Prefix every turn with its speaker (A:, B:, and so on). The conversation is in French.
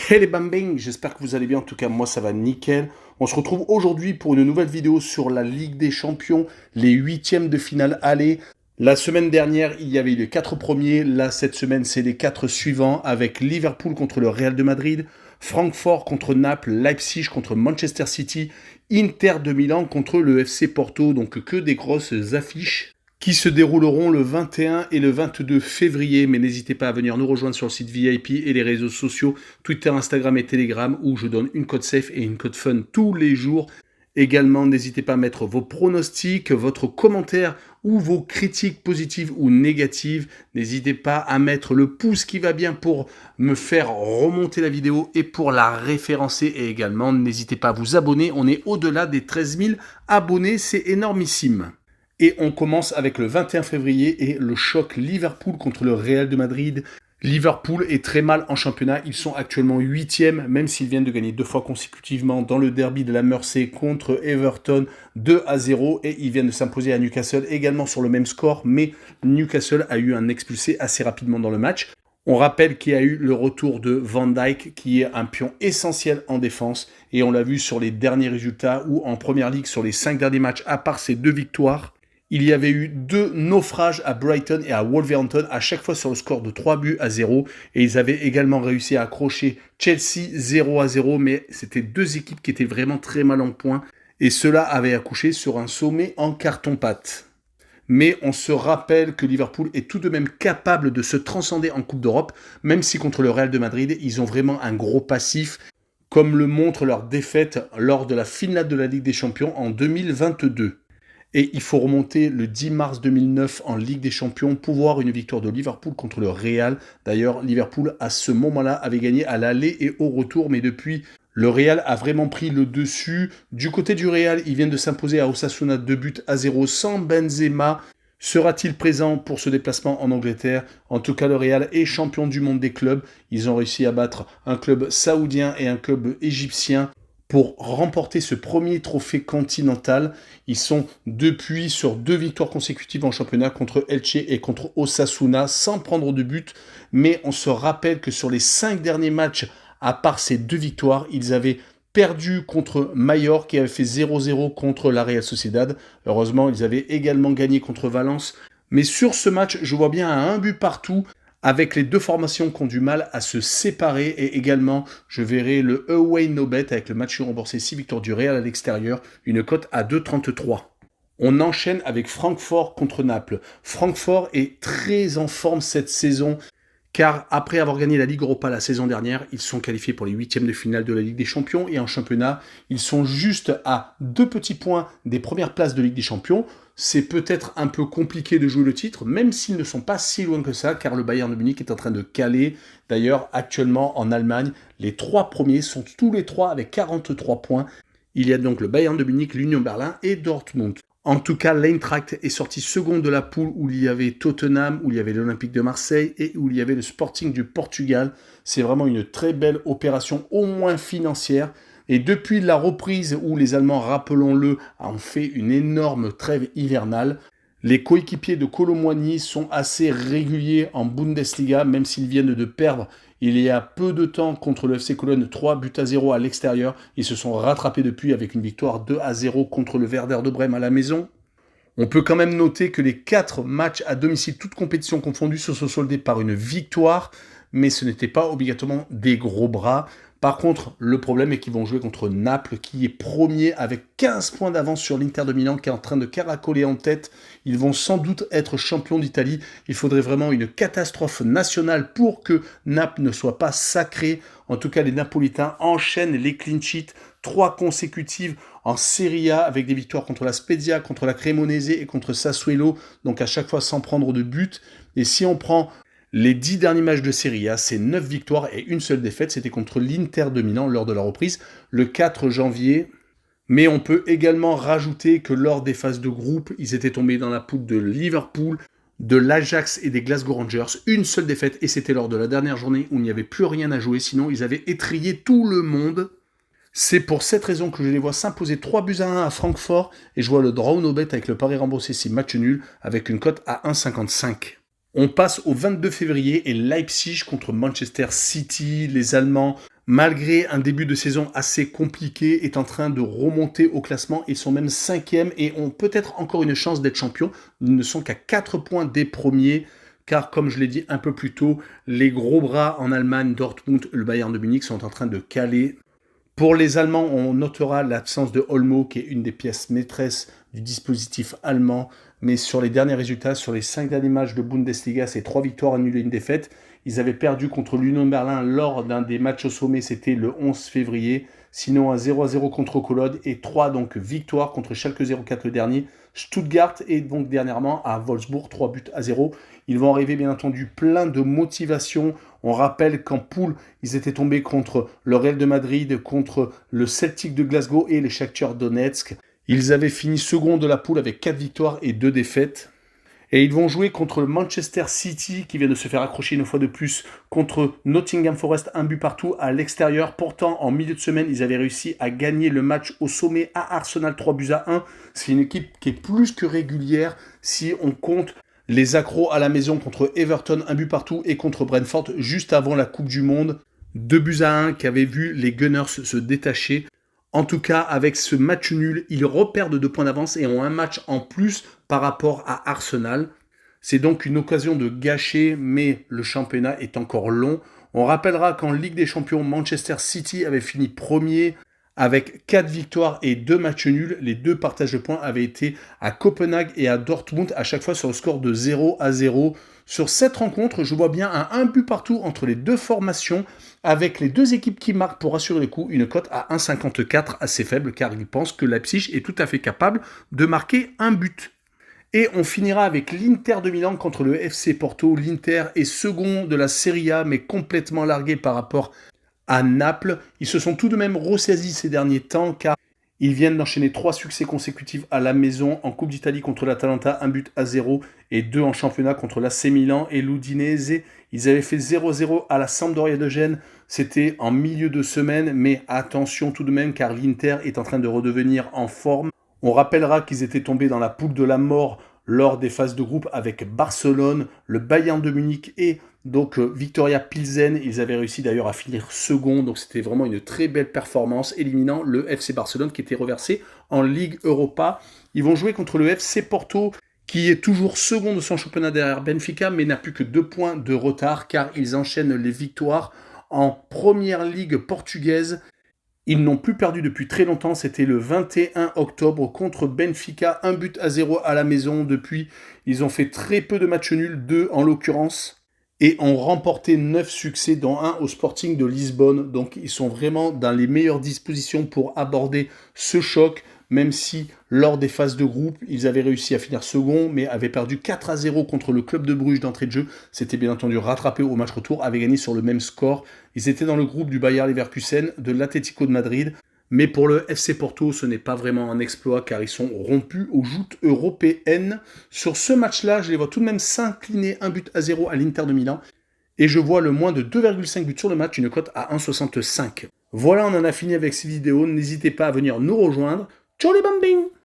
A: Hey les bambins, j'espère que vous allez bien, en tout cas moi ça va nickel. On se retrouve aujourd'hui pour une nouvelle vidéo sur la Ligue des Champions, les huitièmes de finale aller. La semaine dernière, il y avait eu les 4 premiers, là cette semaine c'est les 4 suivants avec Liverpool contre le Real de Madrid, Francfort contre Naples, Leipzig contre Manchester City, Inter de Milan contre le FC Porto, donc que des grosses affiches qui se dérouleront le 21 et le 22 février. Mais n'hésitez pas à venir nous rejoindre sur le site VIP et les réseaux sociaux, Twitter, Instagram et Telegram, où je donne une code safe et une code fun tous les jours. Également, n'hésitez pas à mettre vos pronostics, votre commentaire ou vos critiques positives ou négatives. N'hésitez pas à mettre le pouce qui va bien pour me faire remonter la vidéo et pour la référencer. Et également, n'hésitez pas à vous abonner. On est au-delà des 13 000 abonnés, c'est énormissime. Et on commence avec le 21 février et le choc Liverpool contre le Real de Madrid. Liverpool est très mal en championnat, ils sont actuellement 8e, même s'ils viennent de gagner 2 fois consécutivement dans le derby de la Mersey contre Everton 2-0 et ils viennent de s'imposer à Newcastle également sur le même score, mais Newcastle a eu un expulsé assez rapidement dans le match. On rappelle qu'il y a eu le retour de Van Dijk qui est un pion essentiel en défense et on l'a vu sur les derniers résultats où en Première Ligue sur les 5 derniers matchs, à part ces 2 victoires, il y avait eu 2 naufrages à Brighton et à Wolverhampton, à chaque fois sur le score de 3-0. Et ils avaient également réussi à accrocher Chelsea 0-0, mais c'était 2 équipes qui étaient vraiment très mal en point. Et cela avait accouché sur un sommet en carton-pâte. Mais on se rappelle que Liverpool est tout de même capable de se transcender en Coupe d'Europe, même si contre le Real de Madrid, ils ont vraiment un gros passif, comme le montre leur défaite lors de la finale de la Ligue des Champions en 2022. Et il faut remonter le 10 mars 2009 en Ligue des Champions pour voir une victoire de Liverpool contre le Real. D'ailleurs, Liverpool, à ce moment-là, avait gagné à l'aller et au retour, mais depuis, le Real a vraiment pris le dessus. Du côté du Real, ils viennent de s'imposer à Osasuna 2-0 sans Benzema. Sera-t-il présent pour ce déplacement en Angleterre? En tout cas, le Real est champion du monde des clubs. Ils ont réussi à battre un club saoudien et un club égyptien pour remporter ce premier trophée continental. Ils sont depuis sur 2 victoires consécutives en championnat contre Elche et contre Osasuna sans prendre de but. Mais on se rappelle que sur les 5 derniers matchs, à part ces 2 victoires, ils avaient perdu contre Mallorca qui avait fait 0-0 contre la Real Sociedad. Heureusement, ils avaient également gagné contre Valence. Mais sur ce match, je vois bien un but partout, avec les 2 formations qui ont du mal à se séparer, et également je verrai le away no bet avec le match remboursé 6 victoires du Real à l'extérieur, une cote à 2,33. On enchaîne avec Francfort contre Naples. Francfort est très en forme cette saison, car après avoir gagné la Ligue Europa la saison dernière, ils sont qualifiés pour les 8e de finale de la Ligue des Champions, et en championnat, ils sont juste à 2 petits points des premières places de Ligue des Champions. C'est peut-être un peu compliqué de jouer le titre, même s'ils ne sont pas si loin que ça, car le Bayern de Munich est en train de caler. D'ailleurs, actuellement en Allemagne, les 3 premiers sont tous les 3 avec 43 points. Il y a donc le Bayern de Munich, l'Union Berlin et Dortmund. En tout cas, l'Eintracht est sorti second de la poule où il y avait Tottenham, où il y avait l'Olympique de Marseille et où il y avait le Sporting du Portugal. C'est vraiment une très belle opération, au moins financière. Et depuis la reprise où les Allemands, rappelons-le, ont fait une énorme trêve hivernale, les coéquipiers de Kolo Muani sont assez réguliers en Bundesliga, même s'ils viennent de perdre il y a peu de temps contre le FC Cologne 3-0 à l'extérieur. Ils se sont rattrapés depuis avec une victoire 2-0 contre le Werder de Brême à la maison. On peut quand même noter que les 4 matchs à domicile, toutes compétitions confondues, se sont soldés par une victoire, mais ce n'était pas obligatoirement des gros bras. Par contre, le problème est qu'ils vont jouer contre Naples, qui est premier avec 15 points d'avance sur l'Inter de Milan, qui est en train de caracoler en tête. Ils vont sans doute être champions d'Italie. Il faudrait vraiment une catastrophe nationale pour que Naples ne soit pas sacré. En tout cas, les Napolitains enchaînent les clean sheets, 3 consécutives en Serie A, avec des victoires contre la Spezia, contre la Cremonese et contre Sassuolo, donc à chaque fois sans prendre de but. Et si on prend les 10 derniers matchs de Serie A, c'est 9 victoires et une seule défaite, c'était contre l'Inter de Milan lors de la reprise, le 4 janvier. Mais on peut également rajouter que lors des phases de groupe, ils étaient tombés dans la poule de Liverpool, de l'Ajax et des Glasgow Rangers, une seule défaite, et c'était lors de la dernière journée où il n'y avait plus rien à jouer, sinon ils avaient étrillé tout le monde. C'est pour cette raison que je les vois s'imposer 3-1 à Francfort et je vois le draw no bet avec le pari remboursé si match nul avec une cote à 1,55. On passe au 22 février et Leipzig contre Manchester City. Les Allemands, malgré un début de saison assez compliqué, est en train de remonter au classement. Ils sont même 5e et ont peut-être encore une chance d'être champions. Ils ne sont qu'à 4 points des premiers. Car, comme je l'ai dit un peu plus tôt, les gros bras en Allemagne, Dortmund et le Bayern de Munich sont en train de caler. Pour les Allemands, on notera l'absence de Olmo, qui est une des pièces maîtresses du dispositif allemand. Mais sur les derniers résultats, sur les 5 derniers matchs de Bundesliga, c'est 3 victoires annulées et une défaite. Ils avaient perdu contre l'Union Berlin lors d'un des matchs au sommet, c'était le 11 février. Sinon, un 0-0 contre Cologne et 3 donc victoires contre Schalke 04 le dernier. Stuttgart et donc dernièrement à Wolfsburg, 3-0. Ils vont arriver bien entendu plein de motivation. On rappelle qu'en poule, ils étaient tombés contre le Real de Madrid, contre le Celtic de Glasgow et les Shakhtar Donetsk. Ils avaient fini second de la poule avec 4 victoires et 2 défaites. Et ils vont jouer contre le Manchester City qui vient de se faire accrocher une fois de plus contre Nottingham Forest, un but partout à l'extérieur. Pourtant, en milieu de semaine, ils avaient réussi à gagner le match au sommet à Arsenal 3-1. C'est une équipe qui est plus que régulière si on compte les accros à la maison contre Everton, un but partout, et contre Brentford juste avant la Coupe du Monde. 2-1 qui avait vu les Gunners se détacher. En tout cas, avec ce match nul, ils reperdent 2 points d'avance et ont un match en plus par rapport à Arsenal. C'est donc une occasion de gâcher, mais le championnat est encore long. On rappellera qu'en Ligue des Champions, Manchester City avait fini premier avec 4 victoires et 2 matchs nuls. Les 2 partages de points avaient été à Copenhague et à Dortmund, à chaque fois sur le score de 0-0. Sur cette rencontre, je vois bien un but partout entre les 2 formations, avec les 2 équipes qui marquent pour assurer les coups, une cote à 1,54 assez faible, car ils pensent que Leipzig est tout à fait capable de marquer un but. Et on finira avec l'Inter de Milan contre le FC Porto. L'Inter est second de la Serie A, mais complètement largué par rapport à Naples. Ils se sont tout de même ressaisis ces derniers temps, car ils viennent d'enchaîner 3 succès consécutifs à la maison en Coupe d'Italie contre l'Atalanta, 1-0 et 2 en championnat contre l'AC Milan et l'Udinese. Ils avaient fait 0-0 à la Sampdoria de Gênes, c'était en milieu de semaine, mais attention tout de même car l'Inter est en train de redevenir en forme. On rappellera qu'ils étaient tombés dans la poule de la mort lors des phases de groupe avec Barcelone, le Bayern de Munich et donc Victoria Pilsen. Ils avaient réussi d'ailleurs à finir second, donc c'était vraiment une très belle performance, éliminant le FC Barcelone qui était reversé en Ligue Europa. Ils vont jouer contre le FC Porto, qui est toujours second de son championnat derrière Benfica, mais n'a plus que 2 points de retard, car ils enchaînent les victoires en Première Ligue portugaise. Ils n'ont plus perdu depuis très longtemps, c'était le 21 octobre contre Benfica, 1-0 à la maison. Depuis, ils ont fait très peu de matchs nuls, 2 en l'occurrence, et ont remporté 9 succès, dont 1 au Sporting de Lisbonne. Donc ils sont vraiment dans les meilleures dispositions pour aborder ce choc, même si lors des phases de groupe, ils avaient réussi à finir second, mais avaient perdu 4-0 contre le club de Bruges d'entrée de jeu. C'était bien entendu rattrapé au match retour, avaient gagné sur le même score. Ils étaient dans le groupe du Bayer Leverkusen, de l'Atlético de Madrid. Mais pour le FC Porto, ce n'est pas vraiment un exploit, car ils sont rompus aux joutes européennes. Sur ce match-là, je les vois tout de même s'incliner 1-0 à l'Inter de Milan. Et je vois le moins de 2,5 buts sur le match, une cote à 1,65. Voilà, on en a fini avec cette vidéo. N'hésitez pas à venir nous rejoindre. Ciao les bambins!